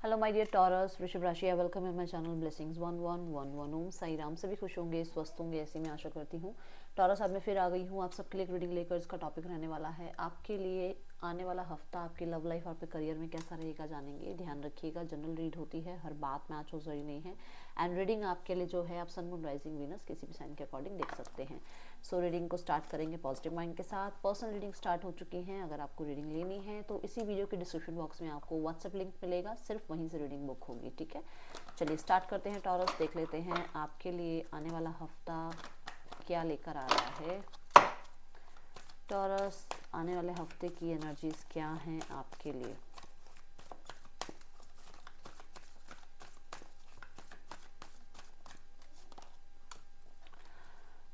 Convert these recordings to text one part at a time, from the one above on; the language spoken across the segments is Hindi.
हेलो माय डियर टॉरस, वृषभ राशि है। Welcome in my channel blessings 1111। ओम साई राम। सभी खुश होंगे, स्वस्थ होंगे, ऐसी मैं आशा करती हूँ। टॉरस, आज मैं फिर आ गई हूँ आप सबके लिए एक रीडिंग लेकर। इसका टॉपिक रहने वाला है आपके लिए आने वाला हफ्ता आपकी लव लाइफ और आपके करियर में कैसा रहेगा, जानेंगे। ध्यान रखिएगा, जनरल रीड होती है, हर बात मैच हो जरूरी नहीं है। एंड रीडिंग आपके लिए जो है, आप सन मून राइजिंग वीनस किसी भी साइन के अकॉर्डिंग देख सकते हैं। सो रीडिंग को स्टार्ट करेंगे पॉजिटिव माइंड के साथ। पर्सनल रीडिंग स्टार्ट हो चुकी हैं। अगर आपको रीडिंग लेनी है तो इसी वीडियो के डिस्क्रिप्शन बॉक्स में आपको व्हाट्सएप लिंक मिलेगा, सिर्फ वहीं से रीडिंग बुक होगी। ठीक है, चलिए स्टार्ट करते हैं। टॉरस, देख लेते हैं आपके लिए आने वाला हफ्ता क्या लेकर आ रहा है। टॉरस, आने वाले हफ्ते की एनर्जीज क्या हैं आपके लिए।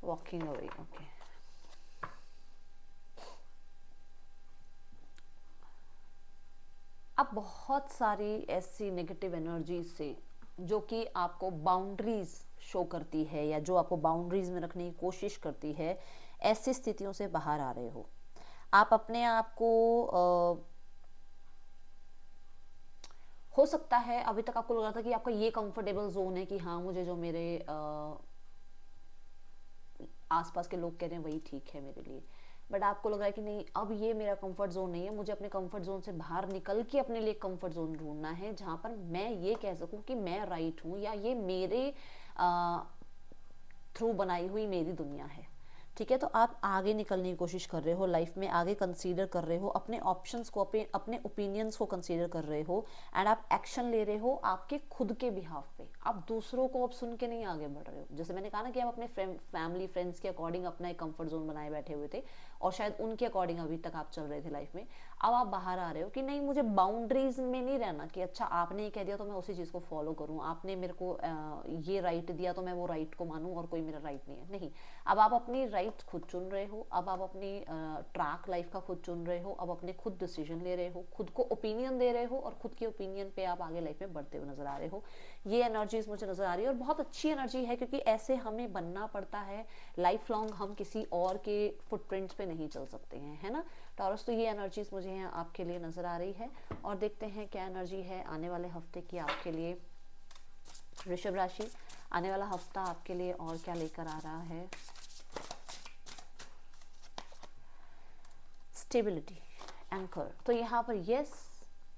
Walking away, okay. अब बहुत सारी ऐसी नेगेटिव एनर्जी से जो कि आपको बाउंड्रीज शो करती है या जो आपको बाउंड्रीज में रखने की कोशिश करती है, ऐसी स्थितियों से बाहर आ रहे हो। आप अपने आप को हो सकता है अभी तक आपको लग रहा था कि आपका ये कंफर्टेबल जोन है कि हाँ, मुझे जो मेरे आसपास के लोग कह रहे हैं वही ठीक है मेरे लिए। बट आपको लग रहा है कि नहीं, अब ये मेरा कंफर्ट जोन नहीं है, मुझे अपने कंफर्ट जोन से बाहर निकल के अपने लिए कंफर्ट जोन ढूंढना है, जहां पर मैं ये कह सकूं कि मैं राइट हूं या ये मेरे थ्रू बनाई हुई मेरी दुनिया है। ठीक है, तो आप आगे निकलने की कोशिश कर रहे हो, लाइफ में आगे कंसीडर कर रहे हो, अपने ऑप्शंस को, अपने ओपिनियंस को कंसीडर कर रहे हो। एंड आप एक्शन ले रहे हो आपके खुद के बिहाफ पे। आप दूसरों को अब सुन के नहीं आगे बढ़ रहे हो। जैसे मैंने कहा ना कि आप अपने फैमिली फ्रेंड्स के अकॉर्डिंग अपना एक कंफर्ट जोन बनाए बैठे हुए थे और शायद उनके अकॉर्डिंग अभी तक आप चल रहे थे लाइफ में। अब आप बाहर आ रहे हो कि नहीं, मुझे बाउंड्रीज में नहीं रहना कि अच्छा आपने ये कह दिया तो मैं उसी चीज़ को फॉलो करूँ, आपने मेरे को ये राइट दिया तो मैं वो राइट को मानूँ और कोई मेरा राइट नहीं है। नहीं, अब आप अपनी राइट्स खुद चुन रहे हो। अब आप अपनी ट्रैक लाइफ का खुद चुन रहे हो। अब अपने खुद डिसीजन ले रहे हो, खुद को ओपिनियन दे रहे हो और खुद के ओपिनियन पे आप आगे लाइफ में बढ़ते हुए नजर आ रहे हो। ये एनर्जीज मुझे नजर आ रही है और बहुत अच्छी एनर्जी है, क्योंकि ऐसे हमें बनना पड़ता है। लाइफ लॉन्ग हम किसी और के फुटप्रिंट्स पे नहीं चल सकते हैं, है ना टॉरस। तो ये एनर्जीज मुझे यहाँ आपके लिए नजर आ रही है। और देखते हैं क्या एनर्जी है आने वाले हफ्ते की आपके लिए। वृषभ राशि, आने वाला हफ्ता आपके लिए और क्या लेकर आ रहा है। Stability, anchor. तो यहाँ पर यस,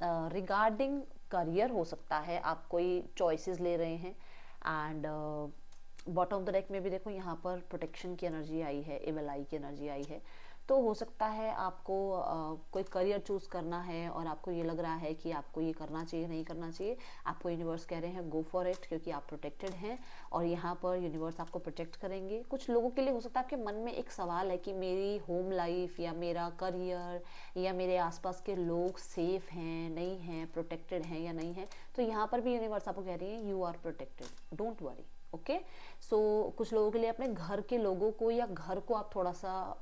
रिगार्डिंग करियर हो सकता है आप कोई चॉइसेस ले रहे हैं। And bottom of the deck में भी देखो, यहाँ पर प्रोटेक्शन की एनर्जी आई है, एबल आई की एनर्जी आई है। तो हो सकता है आपको कोई करियर चूज करना है और आपको ये लग रहा है कि आपको ये करना चाहिए, नहीं करना चाहिए। आपको यूनिवर्स कह रहे हैं गो फॉर इट, क्योंकि आप प्रोटेक्टेड हैं और यहाँ पर यूनिवर्स आपको प्रोटेक्ट करेंगे। कुछ लोगों के लिए हो सकता है आपके मन में एक सवाल है कि मेरी होम लाइफ या मेरा करियर या मेरे आसपास के लोग सेफ हैं, नहीं हैं, प्रोटेक्टेड हैं या नहीं है। तो यहाँ पर भी यूनिवर्स आपको कह रही है you are protected, don't worry. Okay, so कुछ लोगों के लिए अपने घर के लोगों को या घर को आप थोड़ा सा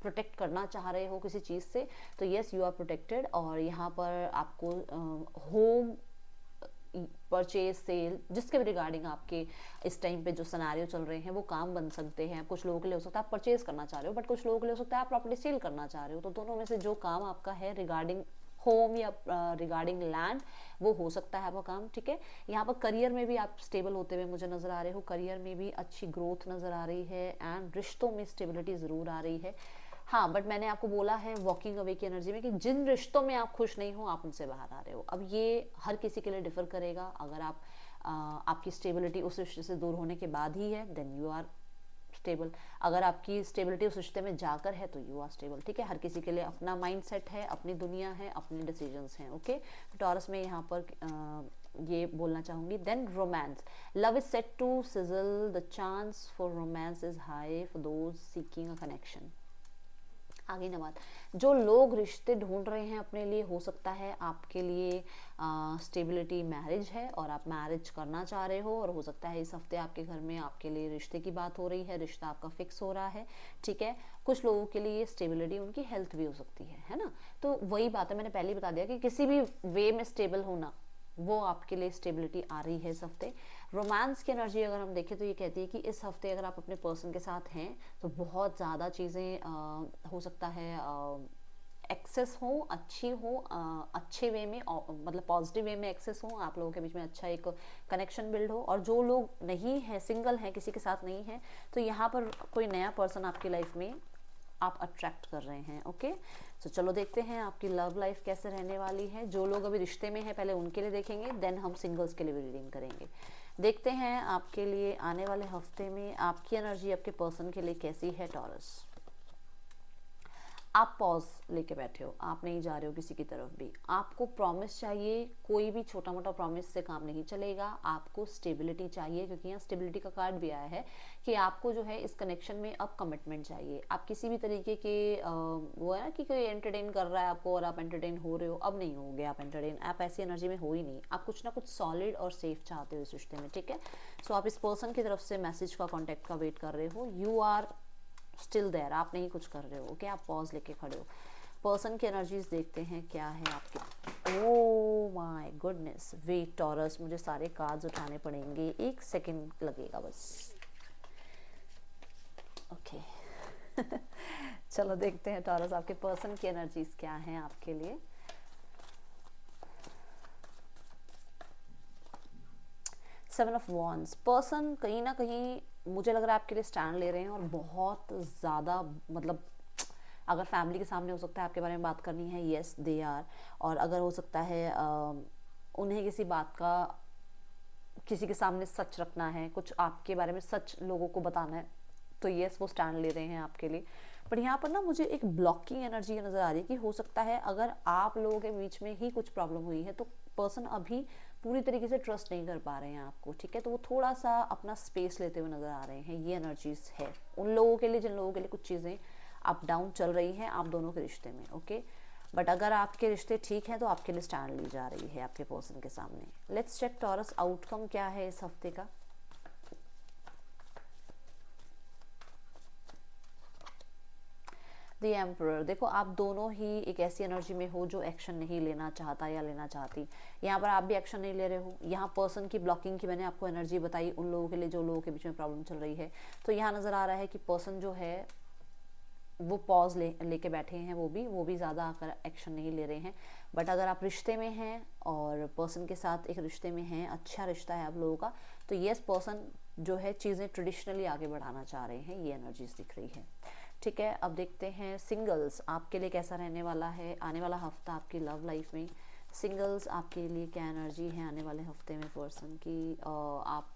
प्रोटेक्ट करना चाह रहे हो किसी चीज़ से, तो येस यू आर प्रोटेक्टेड। और यहाँ पर आपको होम परचेज सेल जिसके भी रिगार्डिंग आपके इस टाइम पे जो सिनेरियो चल रहे हैं वो काम बन सकते हैं। कुछ लोगों के लिए हो सकता है आप परचेज करना चाह रहे हो, बट कुछ लोगों के लिए हो सकता है आप प्रॉपर्टी सेल करना चाह रहे हो। तो दोनों में से जो काम आपका है रिगार्डिंग होम या रिगार्डिंग लैंड, वो हो सकता है आपका काम। ठीक है, यहाँ पर करियर में भी आप स्टेबल होते हुए मुझे नजर आ रहे हो। करियर में भी अच्छी ग्रोथ नजर आ रही है एंड रिश्तों में स्टेबिलिटी जरूर आ रही है। हाँ, बट मैंने आपको बोला है वॉकिंग अवे की एनर्जी में कि जिन रिश्तों में आप खुश नहीं हो आप उनसे बाहर आ रहे हो। अब ये हर किसी के लिए डिफर करेगा। अगर आप आपकी स्टेबिलिटी उस रिश्ते से दूर होने के बाद ही है देन यू आर स्टेबल। अगर आपकी स्टेबिलिटी उस रिश्ते में जाकर है तो यू आर स्टेबल। ठीक है, हर किसी के लिए अपना माइंड सेट है, अपनी दुनिया है, अपने डिसीजंस हैं। ओके, टॉरस में यहाँ पर ये बोलना चाहूंगी। Then romance, love is set to sizzle, the chance for romance is high for those seeking a connection. आगे ना बात, जो लोग रिश्ते ढूंढ रहे हैं अपने लिए, हो सकता है आपके लिए स्टेबिलिटी मैरिज है और आप मैरिज करना चाह रहे हो। और हो सकता है इस हफ्ते आपके घर में आपके लिए रिश्ते की बात हो रही है, रिश्ता आपका फिक्स हो रहा है। ठीक है, कुछ लोगों के लिए स्टेबिलिटी उनकी हेल्थ भी हो सकती है ना। तो वही बात है, मैंने पहले ही बता दिया कि किसी भी वे में स्टेबल होना, वो आपके लिए स्टेबिलिटी आ रही है इस हफ्ते। रोमांस की एनर्जी अगर हम देखें तो ये कहती है कि इस हफ्ते अगर आप अपने पर्सन के साथ हैं तो बहुत ज़्यादा चीज़ें हो सकता है एक्सेस हो, अच्छी हो, अच्छे वे में, मतलब पॉजिटिव वे में एक्सेस हो, आप लोगों के बीच में अच्छा एक कनेक्शन बिल्ड हो। और जो लोग नहीं है, सिंगल हैं, किसी के साथ नहीं है, तो यहाँ पर कोई नया पर्सन आपकी लाइफ में आप अट्रैक्ट कर रहे हैं। ओके, तो चलो देखते हैं आपकी लव लाइफ कैसे रहने वाली है। जो लोग अभी रिश्ते में हैं पहले उनके लिए देखेंगे, देन हम सिंगल्स के लिए भी रीडिंग करेंगे। देखते हैं आपके लिए आने वाले हफ्ते में आपकी एनर्जी आपके पर्सन के लिए कैसी है टॉरस। आप पॉज लेके बैठे हो, आप नहीं जा रहे हो किसी की तरफ भी, आपको प्रॉमिस चाहिए, कोई भी छोटा मोटा प्रॉमिस से काम नहीं चलेगा, आपको स्टेबिलिटी चाहिए, क्योंकि यहाँ स्टेबिलिटी का कार्ड भी आया है कि आपको जो है इस कनेक्शन में अब कमिटमेंट चाहिए। आप किसी भी तरीके के वो है ना कि कोई एंटरटेन कर रहा है आपको और आप एंटरटेन हो रहे हो, अब नहीं होगे आप एंटरटेन, आप ऐसी एनर्जी में हो ही नहीं, आप कुछ ना कुछ सॉलिड और सेफ चाहते हो इस रिश्ते में। ठीक है, सो आप इस पर्सन की तरफ से मैसेज का, कॉन्टैक्ट का वेट कर रहे हो, यू आर स्टिल देयर, आप नहीं कुछ कर रहे हो। ओके, आप पॉज लेके खड़े हो। पर्सन की एनर्जीज देखते हैं क्या है आपके। Oh my goodness, wait Taurus, मुझे सारे कार्ड्स उठाने पड़ेंगे, 1 सेकेंड लगेगा बस। ओके चलो देखते हैं टॉरस आपके पर्सन की एनर्जीज क्या हैं आपके लिए। सेवन ऑफ वॉन्ड्स, पर्सन कहीं ना कहीं मुझे लग रहा है आपके लिए स्टैंड ले रहे हैं और बहुत ज़्यादा, मतलब अगर फैमिली के सामने हो सकता है आपके बारे में बात करनी है, येस दे आर, और अगर हो सकता है उन्हें किसी बात का किसी के सामने सच रखना है, कुछ आपके बारे में सच लोगों को बताना है, तो येस वो स्टैंड ले रहे हैं आपके लिए। पर यहाँ पर ना मुझे एक ब्लॉकिंग एनर्जी नज़र आ रही है कि हो सकता है अगर आप लोगों के बीच में ही कुछ प्रॉब्लम हुई है, तो पर्सन अभी पूरी तरीके से ट्रस्ट नहीं कर पा रहे हैं आपको। ठीक है, तो वो थोड़ा सा अपना स्पेस लेते हुए नज़र आ रहे हैं, ये एनर्जीज है उन लोगों के लिए जिन लोगों के लिए कुछ चीज़ें अप डाउन चल रही हैं आप दोनों के रिश्ते में। ओके, बट अगर आपके रिश्ते ठीक हैं तो आपके लिए स्टैंड ली जा रही है आपके पर्सन के सामने। लेट्स चेक टॉरस, आउटकम क्या है इस हफ्ते का। द एम्परर, देखो आप दोनों ही एक ऐसी एनर्जी में हो जो एक्शन नहीं लेना चाहता या लेना चाहती। यहाँ पर आप भी एक्शन नहीं ले रहे हो। यहाँ पर्सन की ब्लॉकिंग की मैंने आपको एनर्जी बताई उन लोगों के लिए जो लोगों के बीच में प्रॉब्लम चल रही है। तो यहाँ नज़र आ रहा है कि पर्सन जो है वो पॉज लेके बैठे हैं, वो भी ज़्यादा आकर एक्शन नहीं ले रहे हैं। बट अगर आप रिश्ते में हैं और पर्सन के साथ एक रिश्ते में हैं, अच्छा रिश्ता है आप लोगों का, तो येस पर्सन जो है चीज़ें ट्रेडिशनली आगे बढ़ाना चाह रहे हैं, ये एनर्जीज दिख रही है। ठीक है, अब देखते हैं सिंगल्स आपके लिए कैसा रहने वाला है आने वाला हफ्ता आपकी लव लाइफ में। सिंगल्स आपके लिए क्या एनर्जी है आने वाले हफ्ते में पर्सन की, आप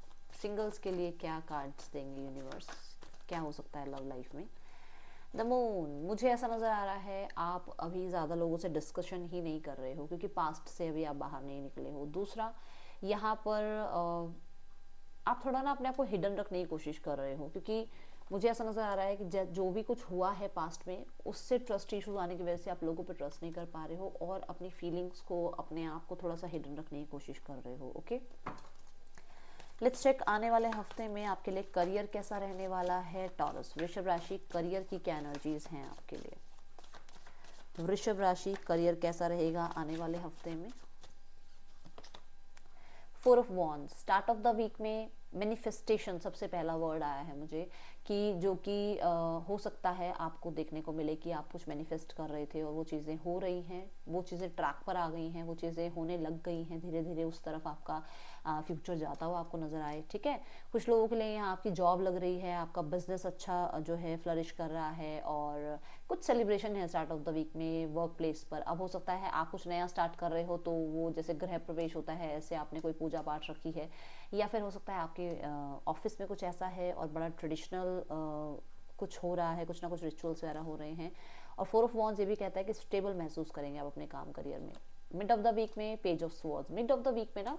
सिंगल्स के लिए क्या कार्ड्स देंगे यूनिवर्स, क्या हो सकता है लव लाइफ में। द मून, मुझे ऐसा नज़र आ रहा है आप अभी ज़्यादा लोगों से डिस्कशन ही नहीं कर रहे हो, क्योंकि पास्ट से अभी आप बाहर नहीं निकले हो। दूसरा, यहाँ पर आप थोड़ा ना अपने आप को हिडन रखने की कोशिश कर रहे हो, क्योंकि मुझे ऐसा नज़र आ रहा है कि जो भी कुछ हुआ है पास्ट में, उससे ट्रस्ट इशूज आने की वजह से आप लोगों पर ट्रस्ट नहीं कर पा रहे हो और अपनी फीलिंग्स को, अपने आप को थोड़ा सा हिडन रखने की कोशिश कर रहे हो। ओके, लेट्स चेक आने वाले हफ्ते में आपके लिए करियर कैसा रहने वाला है टॉरस। वृषभ राशि, करियर की क्या एनर्जीज हैं आपके लिए। वृषभ राशि, करियर कैसा रहेगा आने वाले हफ्ते में। 4 of wands, start of the week में मैनिफेस्टेशन सबसे पहला वर्ड आया है मुझे, कि जो कि हो सकता है आपको देखने को मिले कि आप कुछ मैनिफेस्ट कर रहे थे और वो चीज़ें हो रही हैं, वो चीज़ें ट्रैक पर आ गई हैं, वो चीज़ें होने लग गई हैं, धीरे धीरे उस तरफ आपका फ्यूचर जाता हुआ आपको नज़र आए। ठीक है, कुछ लोगों के लिए यहाँ आपकी जॉब लग रही है, आपका बिजनेस अच्छा जो है फ्लरिश कर रहा है, और कुछ सेलिब्रेशन है स्टार्ट ऑफ द वीक में वर्क प्लेस पर। अब हो सकता है आप कुछ नया स्टार्ट कर रहे हो, तो वो जैसे गृह प्रवेश होता है, ऐसे आपने कोई पूजा पाठ रखी है, या फिर हो सकता है आपके ऑफिस में कुछ ऐसा है और बड़ा ट्रेडिशनल कुछ हो रहा है, कुछ ना कुछ रिचुअल्स वगैरह हो रहे हैं। और 4 ऑफ वॉन्ड्स ये भी कहता है कि स्टेबल महसूस करेंगे आप अपने काम करियर में। मिड ऑफ द वीक में page of swords, mid of the week में ना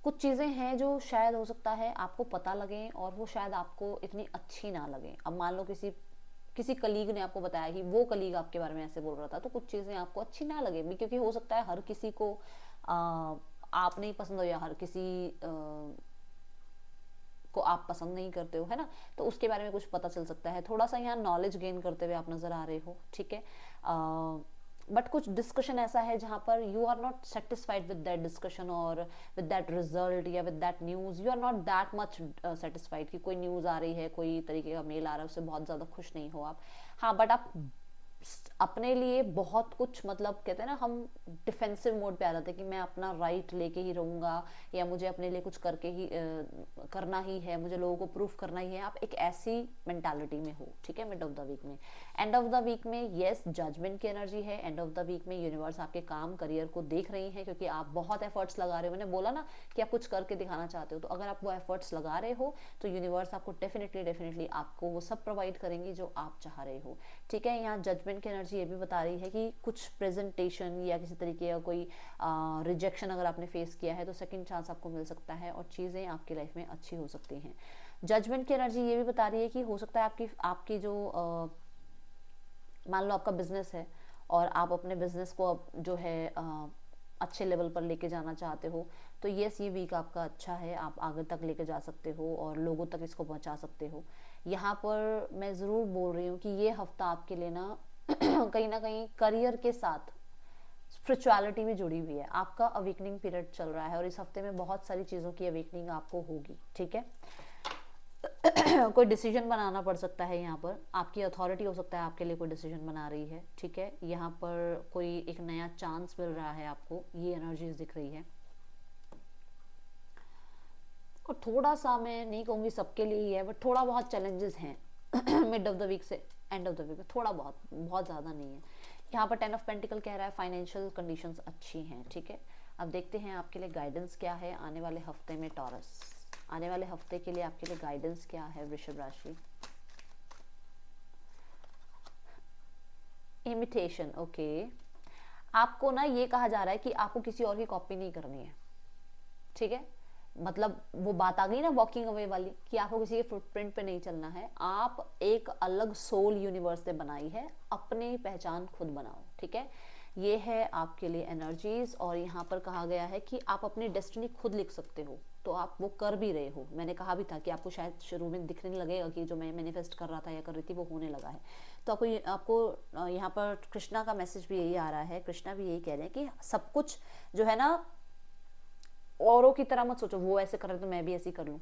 कुछ चीज़ें हैं जो शायद हो सकता है आपको पता लगे और वो शायद आपको इतनी अच्छी ना लगे। अब मान लो किसी कलीग ने आपको बताया कि वो कलीग आपके बारे में ऐसे बोल रहा था, तो कुछ चीज़ें आपको अच्छी ना लगे भी, क्योंकि हो सकता है हर किसी को आप नहीं पसंद हो या हर किसी को आप पसंद नहीं करते हो, है ना, तो उसके बारे में कुछ पता चल सकता है। थोड़ा सा यहाँ नॉलेज गेन करते हुए आप नज़र आ रहे हो। ठीक है, बट कुछ डिस्कशन ऐसा है जहाँ पर you are not satisfied with that discussion और विद दैट रिजल्ट या with that news, you are not that much satisfied कि कोई न्यूज़ आ रही है, कोई तरीके का मेल आ रहा है, उससे बहुत ज़्यादा खुश नहीं हो आप। हाँ, बट आप अपने लिए बहुत कुछ, मतलब कहते हैं ना हम डिफेंसिव मोड पे आ जाते हैं कि मैं अपना राइट लेके ही रहूँगा, या मुझे अपने लिए कुछ करके ही करना ही है, मुझे लोगों को प्रूफ करना ही है। आप एक ऐसी मेंटालिटी में हो, ठीक है, मिड ऑफ द वीक में। एंड ऑफ द वीक में यस जजमेंट की एनर्जी है। एंड ऑफ द वीक में यूनिवर्स आपके काम करियर को देख रही है, क्योंकि आप बहुत एफर्ट्स लगा रहे हो। मैंने बोला ना कि आप कुछ करके दिखाना चाहते हो, तो अगर आप वो एफर्ट्स लगा रहे हो तो यूनिवर्स आपको डेफिनेटली आपको वो सब प्रोवाइड करेंगी जो आप चाह रहे हो, ठीक है। यहाँ जजमेंट की एनर्जी ये भी बता रही है कि कुछ प्रेजेंटेशन या किसी तरीके का कोई रिजेक्शन अगर आपने फेस किया है तो सेकंड चांस आपको मिल सकता है और चीज़ें आपकी लाइफ में अच्छी हो सकती हैं। जजमेंट की एनर्जी ये भी बता रही है कि हो सकता है आपकी आपकी जो मान लो आपका बिजनेस है और आप अपने बिजनेस को अब जो है अच्छे लेवल पर लेके जाना चाहते हो, तो यस ये वीक आपका अच्छा है, आप आगे तक लेके जा सकते हो और लोगों तक इसको पहुंचा सकते हो। यहाँ पर मैं ज़रूर बोल रही हूँ कि ये हफ्ता आपके लिए ना कहीं ना कहीं करियर के साथ स्पिरिचुअलिटी भी जुड़ी हुई है। आपका अवेकनिंग पीरियड चल रहा है और इस हफ्ते में बहुत सारी चीज़ों की अवेकनिंग आपको होगी, ठीक है। कोई डिसीजन बनाना पड़ सकता है, यहाँ पर आपकी अथॉरिटी हो सकता है आपके लिए कोई डिसीजन बना रही है, ठीक है। यहाँ पर कोई एक नया चांस मिल रहा है आपको, ये एनर्जीज दिख रही है। और थोड़ा सा, मैं नहीं कहूँगी सबके लिए ही है, बट थोड़ा बहुत चैलेंजेस हैं मिड ऑफ द वीक से एंड ऑफ द वीक में, थोड़ा बहुत, बहुत ज़्यादा नहीं है। यहाँ पर 10 ऑफ पेंटिकल कह रहा है फाइनेंशियल कंडीशंस अच्छी हैं, ठीक है। अब देखते हैं आपके लिए गाइडेंस क्या है आने वाले हफ्ते में। टॉरस, आने वाले हफ्ते के लिए आपके लिए गाइडेंस क्या है वृषभ राशि। Imitation, okay. आपको ना ये कहा जा रहा है कि आपको किसी और की कॉपी नहीं करनी है, ठीक है। मतलब वो बात आ गई ना वॉकिंग अवे वाली, कि आपको किसी के फुटप्रिंट पे नहीं चलना है, आप एक अलग सोल यूनिवर्स से बनाई है, अपनी पहचान खुद बनाओ, ठीक है। ये है आपके लिए एनर्जीज। और यहाँ पर कहा गया है कि आप अपनी डेस्टिनी खुद लिख सकते हो, तो आप वो कर भी रहे हो। मैंने कहा भी था कि आपको शायद शुरू में दिखने लगेगा कि जो मैं मैनिफेस्ट कर रहा था या कर रही थी वो होने लगा है। तो आपको यहाँ पर कृष्णा का मैसेज भी यही आ रहा है, कृष्णा भी यही कह रहे हैं कि सब कुछ जो है ना औरों की तरह मत सोचो, वो ऐसे कर रहे तो मैं भी ऐसे कर लूँ।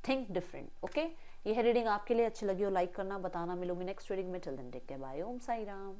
Think different, okay. ये है रीडिंग आपके लिए, अच्छी लगी हो लाइक करना, बताना। मिलूंगी नेक्स्ट रीडिंग में, till then take care, bye, Om Sai Ram.